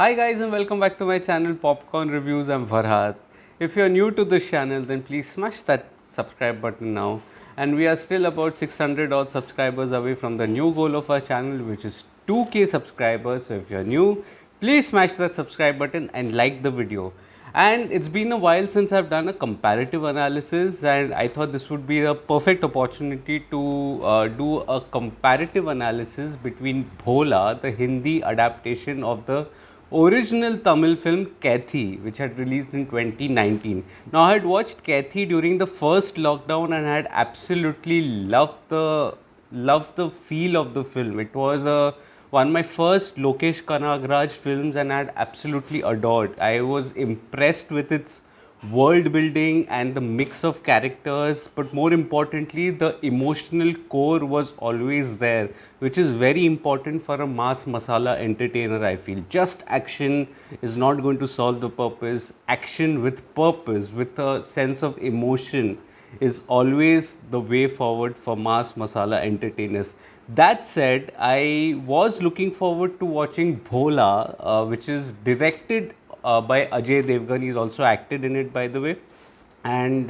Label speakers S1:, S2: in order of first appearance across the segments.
S1: Hi guys and welcome back to my channel Popcorn Reviews. I'm Farhad. If you're new to this channel then please smash that subscribe button now, and we are still about 600 odd subscribers away from the new goal of our channel, which is 2k subscribers. So if you're new, please smash that subscribe button and like the video. And it's been a while since I've done a comparative analysis, and I thought this would be a perfect opportunity to do a comparative analysis between Bholaa, the Hindi adaptation of the original Tamil film Kaithi, which had released in 2019. Now, I had watched Kaithi during the first lockdown and had absolutely loved the feel of the film. It was one of my first Lokesh Kanagraj films, and I had absolutely adored. I was impressed with its world building and the mix of characters, but more importantly the emotional core was always there, which is very important for a mass masala entertainer. I feel just action is not going to solve the purpose. Action with purpose, with a sense of emotion, is always the way forward for mass masala entertainers. That said, I was looking forward to watching Bholaa, which is directed by Ajay Devgn. He's also acted in it, by the way. And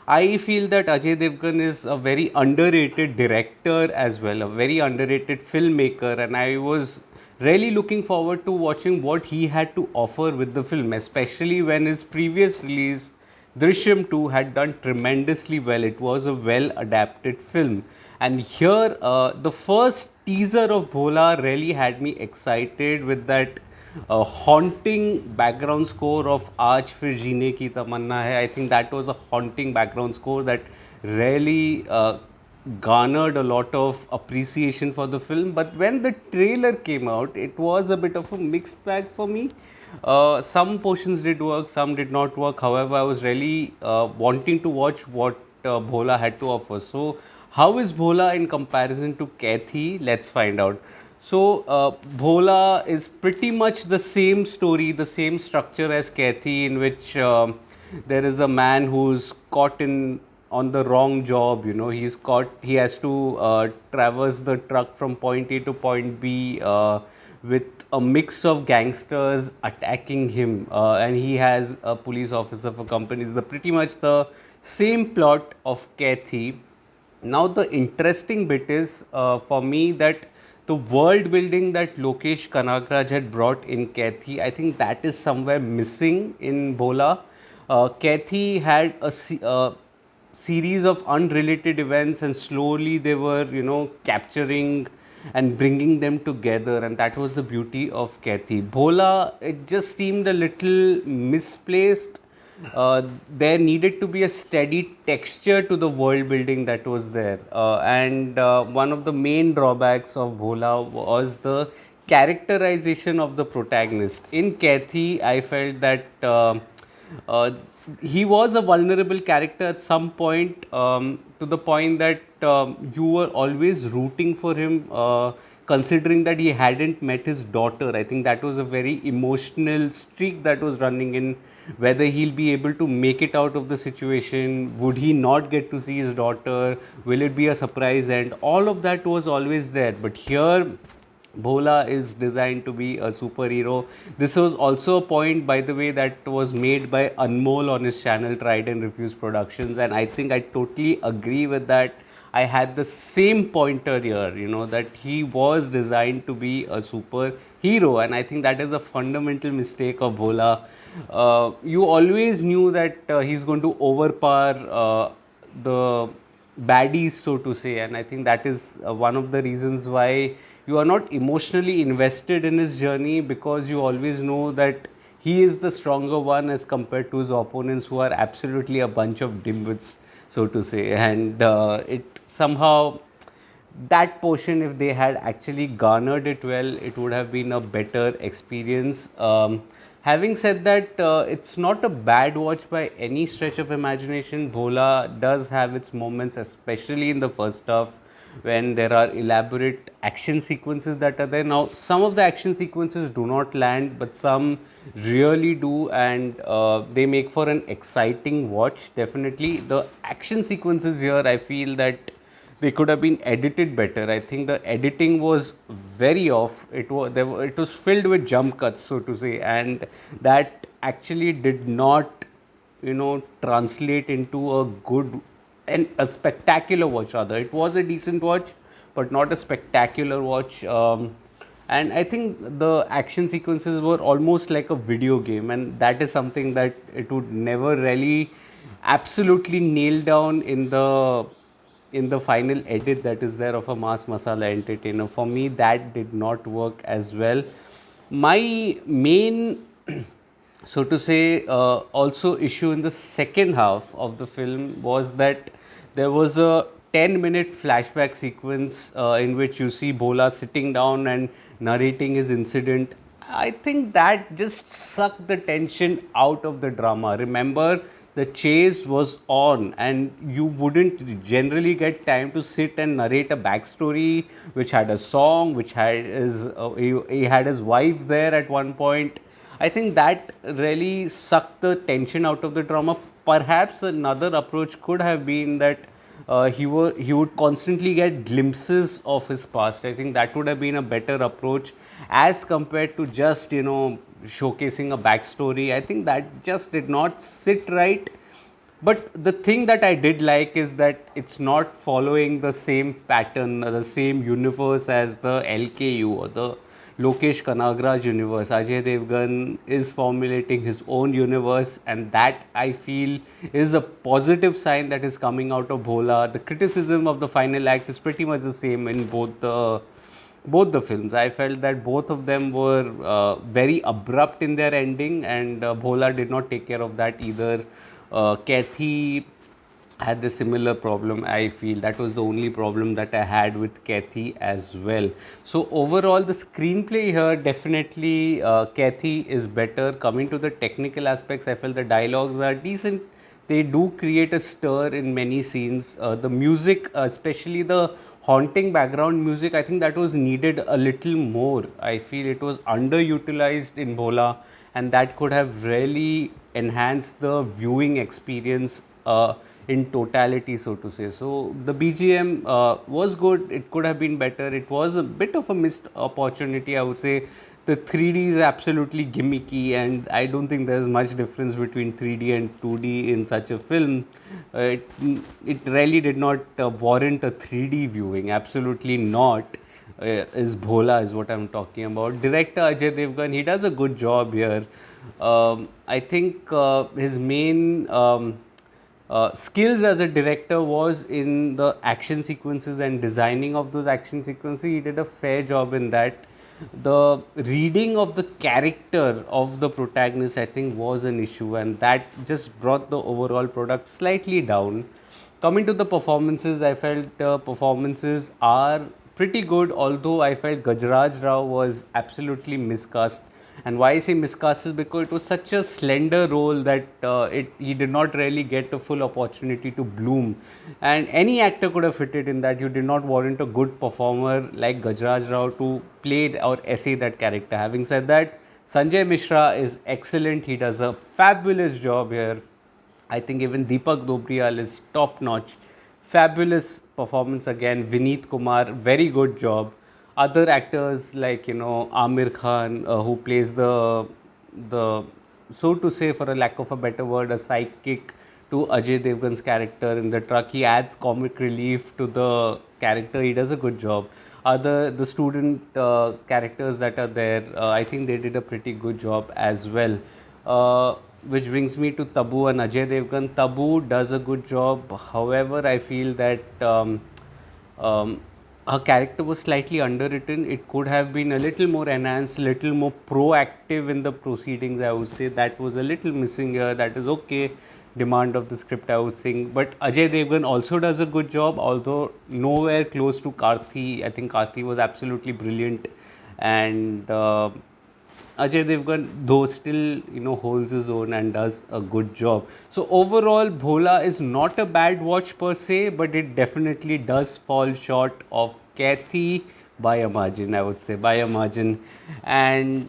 S1: I feel that Ajay Devgn is a very underrated director as well, a very underrated filmmaker. And I was really looking forward to watching what he had to offer with the film, especially when his previous release, Drishyam 2, had done tremendously well. It was a well adapted film. And here, the first teaser of Bhola really had me excited with that haunting background score of Aaj Fir Jeene Ki Tamanna Hai. I think that was a haunting background score that really garnered a lot of appreciation for the film. But when the trailer came out, it was a bit of a mixed bag for me. Some portions did work, some did not work. However, I was really wanting to watch what Bhola had to offer. So, how is Bhola in comparison to Kaithi? Let's find out. So, Bhola is pretty much the same story, the same structure as Kaithi, in which there is a man who's caught in on the wrong job. He's caught. He has to traverse the truck from point A to point B with a mix of gangsters attacking him, and he has a police officer for companies. The pretty much the same plot of Kaithi. Now, the interesting bit is for me that the world building that Lokesh Kanagraj had brought in Kaithi, I think that is somewhere missing in Bhola. Kaithi had a series of unrelated events, and slowly they were, capturing and bringing them together, and that was the beauty of Kaithi. Bhola, it just seemed a little misplaced. There needed to be a steady texture to the world building that was there. And one of the main drawbacks of Bhola was the characterization of the protagonist. In Kaithi, I felt that uh, he was a vulnerable character at some point, to the point that you were always rooting for him. Considering that he hadn't met his daughter, I think that was a very emotional streak that was running in, whether he'll be able to make it out of the situation, would he not get to see his daughter, will it be a surprise, and all of that was always there. But here, Bhola is designed to be a superhero. This was also a point, by the way, that was made by Anmol on his channel Tried and Refused Productions, and I think I totally agree with that. I had the same pointer here, that he was designed to be a superhero, and I think that is a fundamental mistake of Bhola. You always knew that he's going to overpower the baddies, so to say, and I think that is one of the reasons why you are not emotionally invested in his journey, because you always know that he is the stronger one as compared to his opponents, who are absolutely a bunch of dimwits, so to say. And it somehow, that portion, if they had actually garnered it well, it would have been a better experience. Having said that, it's not a bad watch by any stretch of imagination. Bhola does have its moments, especially in the first half, when there are elaborate action sequences that are there. Now, some of the action sequences do not land, but some really do, and they make for an exciting watch. Definitely, the action sequences here, I feel that they could have been edited better. I think the editing was very off. It was filled with jump cuts, so to say, and that actually did not, translate into a good and a spectacular watch. Rather, it was a decent watch, but not a spectacular watch. And I think the action sequences were almost like a video game, and that is something that it would never really absolutely nail down in the final edit that is there of a mass masala entertainer. For me, that did not work as well. My main so to say, also issue in the second half of the film was that there was a 10-minute flashback sequence in which you see Bholaa sitting down and narrating his incident. I think that just sucked the tension out of the drama. Remember, the chase was on, and you wouldn't generally get time to sit and narrate a backstory which had a song, which had he had his wife there at one point. I think that really sucked the tension out of the drama. Perhaps another approach could have been that he would constantly get glimpses of his past. I think that would have been a better approach as compared to just showcasing a backstory. I think that just did not sit right. But the thing that I did like is that it's not following the same pattern, the same universe as the LKU or the Lokesh Kanagraj universe. Ajay Devgn is formulating his own universe, and that I feel is a positive sign that is coming out of Bholaa. The criticism of the final act is pretty much the same in both the films. I felt that both of them were very abrupt in their ending, and Bholaa did not take care of that either. Kaithi had the similar problem. I feel that was the only problem that I had with Kaithi as well. So overall, the screenplay here definitely Kaithi is better. Coming to the technical aspects, I felt the dialogues are decent. They do create a stir in many scenes. The music, especially the haunting background music, I think that was needed a little more. I feel it was underutilized in Bhola, and that could have really enhanced the viewing experience in totality, so to say. So the BGM was good. It could have been better. It was a bit of a missed opportunity, I would say. The 3D is absolutely gimmicky, and I don't think there's much difference between 3D and 2D in such a film. It really did not warrant a 3D viewing. Absolutely not. Is Bhola is what I'm talking about. Director Ajay Devgn, he does a good job here. I think his main skills as a director was in the action sequences and designing of those action sequences. He did a fair job in that. The reading of the character of the protagonist, I think, was an issue, and that just brought the overall product slightly down. Coming to the performances, I felt the performances are pretty good, although I felt Gajraj Rao was absolutely miscast. And why I say miscast is because it was such a slender role that he did not really get a full opportunity to bloom. And any actor could have fitted in that. You did not warrant a good performer like Gajraj Rao to play or essay that character. Having said that, Sanjay Mishra is excellent. He does a fabulous job here. I think even Deepak Dobriyal is top notch. Fabulous performance again. Vineet Kumar, very good job. Other actors like Amir Khan, who plays the so to say, for a lack of a better word, a sidekick to Ajay Devgn's character in the truck. He adds comic relief to the character. He does a good job. The student characters that are there, I think they did a pretty good job as well. Which brings me to Tabu and Ajay Devgn. Tabu does a good job. However, I feel that um, her character was slightly underwritten. It could have been a little more enhanced, little more proactive in the proceedings. I would say that was a little missing here. That is okay. Demand of the script, I would think. But Ajay Devgn also does a good job, although nowhere close to Kaithi. I think Kaithi was absolutely brilliant, and Ajay Devgn, though, still holds his own and does a good job. So overall, Bhola is not a bad watch per se, but it definitely does fall short of Kaithi by a margin. I would say by a margin, and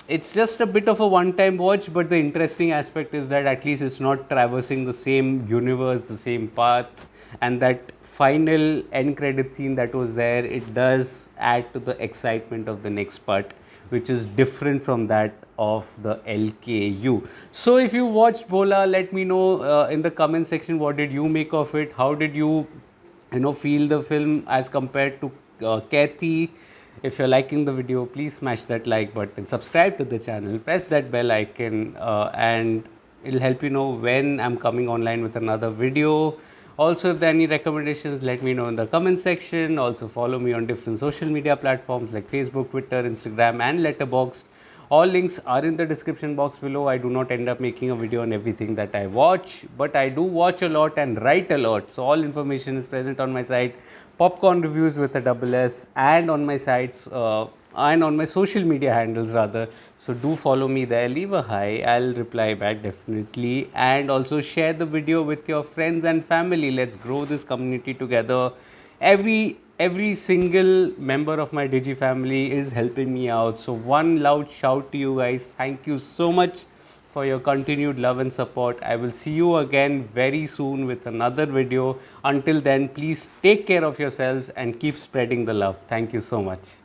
S1: it's just a bit of a one-time watch. But the interesting aspect is that at least it's not traversing the same universe, the same path, and that final end credit scene that was there, it does add to the excitement of the next part, which is different from that of the LKU. So if you watched Bholaa, let me know in the comment section what did you make of it. How did you feel the film as compared to Kaithi. If you're liking the video, please smash that like button, subscribe to the channel, press that bell icon, and it'll help you know when I'm coming online with another video. Also, if there are any recommendations, let me know in the comment section. Also, follow me on different social media platforms like Facebook, Twitter, Instagram, and Letterboxd. All links are in the description box below. I do not end up making a video on everything that I watch, but I do watch a lot and write a lot. So all information is present on my site, Popcorn Reviews with a double S, and on my sites and on my social media handles rather. So do follow me there. Leave a hi. I'll reply back definitely, and also share the video with your friends and family. Let's grow this community together. Every single member of my Digi family is helping me out. So one loud shout to you guys. Thank you so much for your continued love and support. I will see you again very soon with another video. Until then, please take care of yourselves and keep spreading the love. Thank you so much.